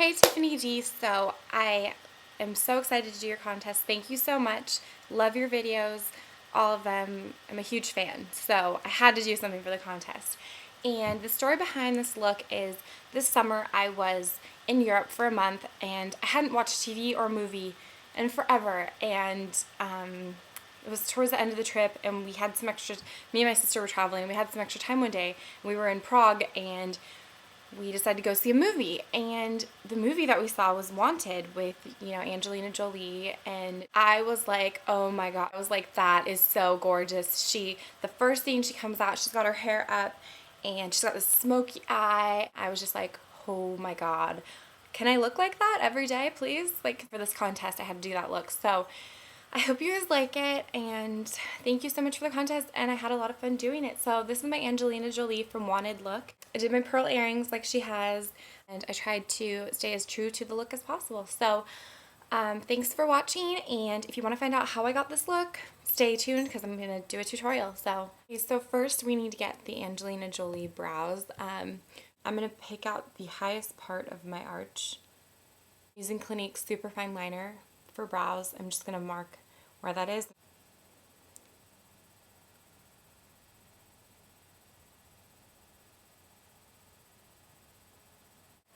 Hey Tiffany D, so I am so excited to do your contest. Thank you so much. Love your videos, all of them. I'm a huge fan, so I had to do something for the contest. And the story behind this look is this summer I was in Europe for a month and I hadn't watched TV or movie in forever, and it was towards the end of the trip and we had some extra, me and my sister were traveling, and we had some extra time one day and we were in Prague and we decided to go see a movie, and the movie that we saw was Wanted with, Angelina Jolie, and I was like, oh my god, I was like, that is so gorgeous. The first thing she comes out, she's got her hair up, and she's got this smoky eye. I was just like, oh my god, can I look like that every day, please? Like, for this contest, I had to do that look, so I hope you guys like it, and thank you so much for the contest, and I had a lot of fun doing it. So this is my Angelina Jolie from Wanted look. I did my pearl earrings like she has, and I tried to stay as true to the look as possible. So thanks for watching, and if you want to find out how I got this look, stay tuned because I'm going to do a tutorial. So first we need to get the Angelina Jolie brows. I'm going to pick out the highest part of my arch using Clinique Superfine Liner. For brows, I'm just going to mark where that is.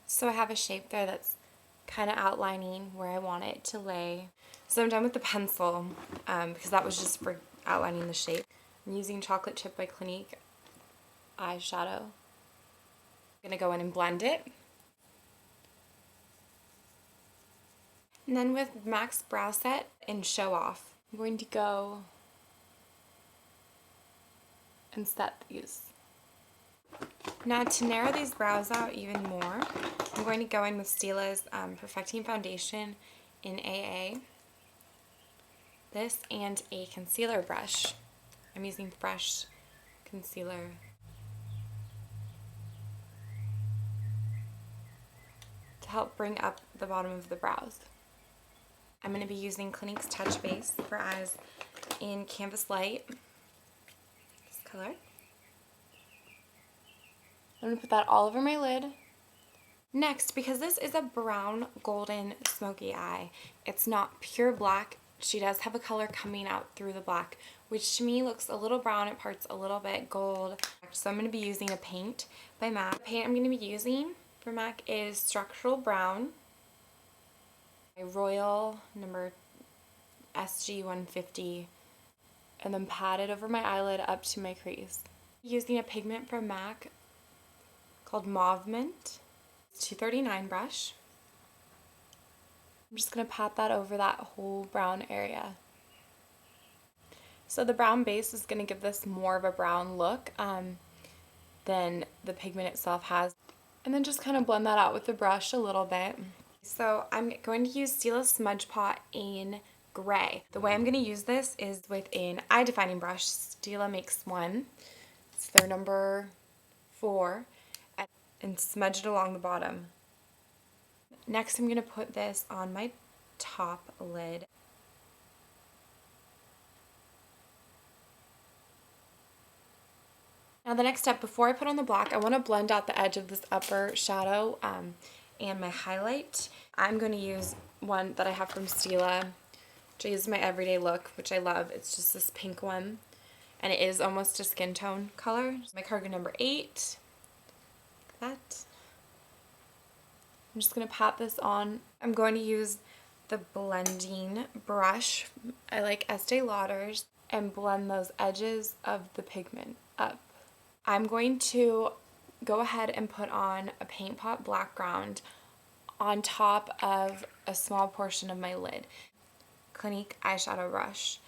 So I have a shape there that's kind of outlining where I want it to lay. So I'm done with the pencil because that was just for outlining the shape. I'm using Chocolate Chip by Clinique eyeshadow. I'm going to go in and blend it. And then with MAC's Brow Set in Show Off, I'm going to go and set these. Now to narrow these brows out even more, I'm going to go in with Stila's Perfecting Foundation in AA. This and a concealer brush. I'm using Fresh Concealer. To help bring up the bottom of the brows. I'm going to be using Clinique's Touch Base for eyes in Canvas Light, this color. I'm going to put that all over my lid. Next, because this is a brown golden smoky eye, it's not pure black. She does have a color coming out through the black, which to me looks a little brown at parts, a little bit gold. So I'm going to be using a paint by MAC. The paint I'm going to be using for MAC is Structural Brown. Royal number SG150, and then pat it over my eyelid up to my crease. Using a pigment from MAC called Mauvement, 239 brush. I'm just going to pat that over that whole brown area. So the brown base is going to give this more of a brown look than the pigment itself has. And then just kind of blend that out with the brush a little bit. So I'm going to use Stila's Smudgepot in gray. The way I'm going to use this is with an eye defining brush. Stila makes one. It's their number 4. And smudge it along the bottom. Next I'm going to put this on my top lid. Now the next step, before I put on the black, I want to blend out the edge of this upper shadow and my highlight. I'm going to use one that I have from Stila, which I use in my everyday look, which I love. It's just this pink one, and it is almost a skin tone color. My cardigan number 8, like that. I'm just going to pat this on. I'm going to use the blending brush. I like Estee Lauder's, and blend those edges of the pigment up. I'm going to go ahead and put on a Paintpot Blackground on top of a small portion of my lid. Clinique eyeshadow brush.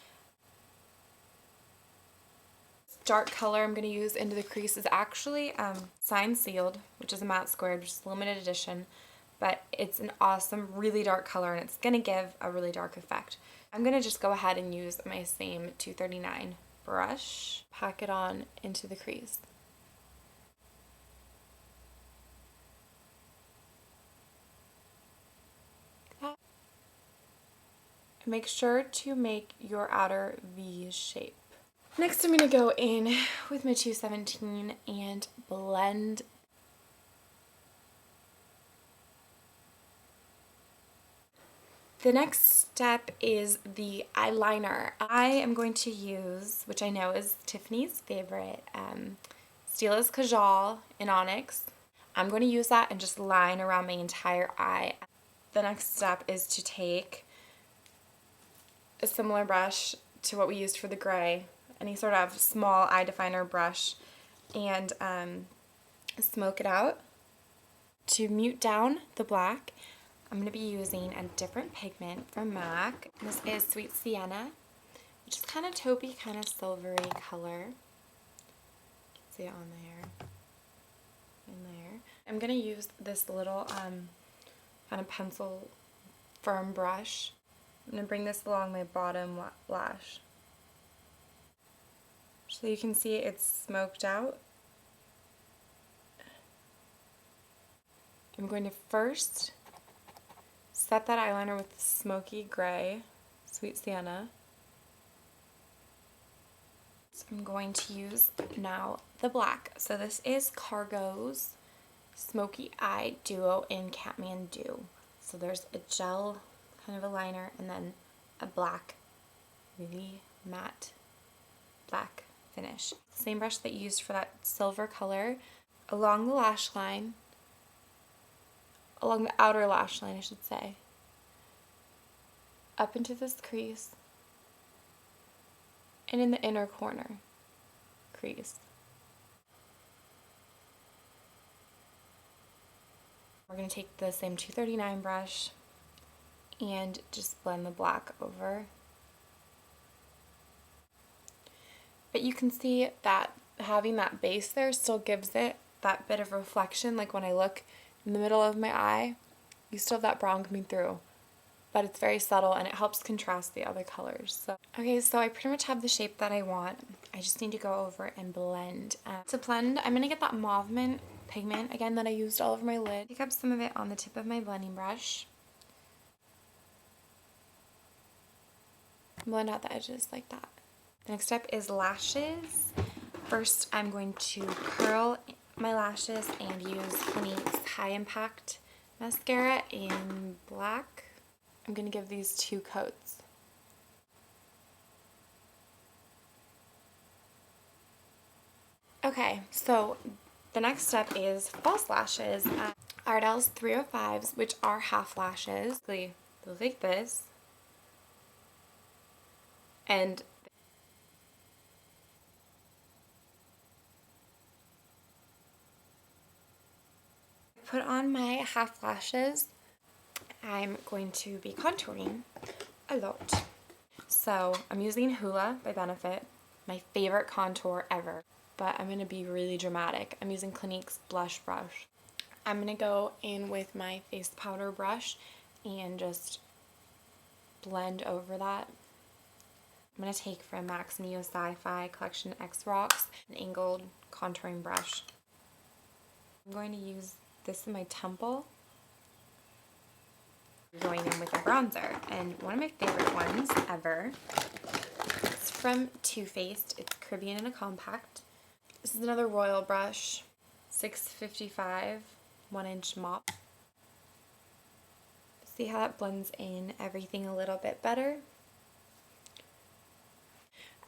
Dark color I'm going to use into the crease is actually Signed Sealed, which is a matte square, just limited edition, but it's an awesome, really dark color, and it's going to give a really dark effect. I'm going to just go ahead and use my same 239 brush, pack it on into the crease. Make sure to make your outer V shape. Next I'm going to go in with my 217 and blend The next step is the eyeliner. I am going to use, which I know is Tiffany's favorite, Stila's Kajal in Onyx. I'm going to use that and just line around my entire eye. The next step is to take a similar brush to what we used for the gray, any sort of small eye definer brush, and smoke it out. To mute down the black, I'm going to be using a different pigment from MAC. This is Sweet Sienna, which is kind of taupey, kind of silvery color. You can see it on there, in there. I'm going to use this little kind of pencil firm brush. I'm going to bring this along my bottom lash, so you can see it's smoked out. I'm going to first set that eyeliner with Smoky Gray, Sweet Sienna. So I'm going to use now the black. So this is Cargo's Smoky Eye Duo in Katmandu. So there's a gel kind of a liner and then a black, really matte black finish. Same brush that you used for that silver color along the lash line, along the outer lash line I should say, up into this crease, and in the inner corner crease. We're going to take the same 239 brush and just blend the black over. But you can see that having that base there still gives it that bit of reflection, like when I look in the middle of my eye, you still have that brown coming through, but it's very subtle and it helps contrast the other colors. Okay, so I pretty much have the shape that I want. I just need to go over and blend. To blend, I'm going to get that Mauvement pigment, again, that I used all over my lid. Pick up some of it on the tip of my blending brush. Blend out the edges like that. The next step is lashes. First, I'm going to curl my lashes and use Clinique's High Impact Mascara in black. I'm going to give these 2 coats. Okay, so the next step is false lashes. Ardel's 305s, which are half lashes. They look like this. And put on my half lashes. I'm going to be contouring a lot. So I'm using Hoola by Benefit, my favorite contour ever, but I'm going to be really dramatic. I'm using Clinique's blush brush. I'm going to go in with my face powder brush and just blend over that. I'm going to take from MAC's Neo Sci-Fi Collection X Rocks an angled contouring brush. I'm going to use this in my temple. Going in with a bronzer, and one of my favorite ones ever. It's from Too Faced. It's Caribbean in a compact. This is another royal brush, 655 1-inch mop. See how that blends in everything a little bit better.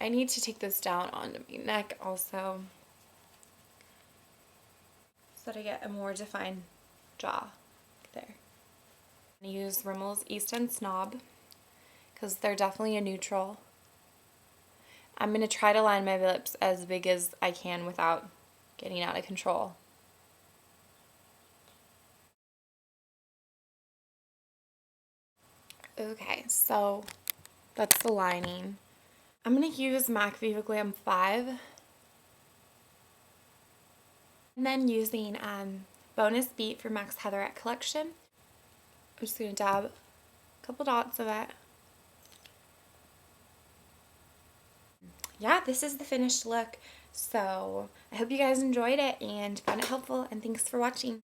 I need to take this down onto my neck also, so that I get a more defined jaw there. I'm going to use Rimmel's Eastend Snob because they're definitely a neutral. I'm going to try to line my lips as big as I can without getting out of control. Okay, so that's the lining. I'm going to use MAC Viva Glam 5. And then using Bonus Beat from MAC's Heatherette collection. I'm just going to dab a couple dots of it. Yeah, this is the finished look. So I hope you guys enjoyed it and found it helpful, and thanks for watching.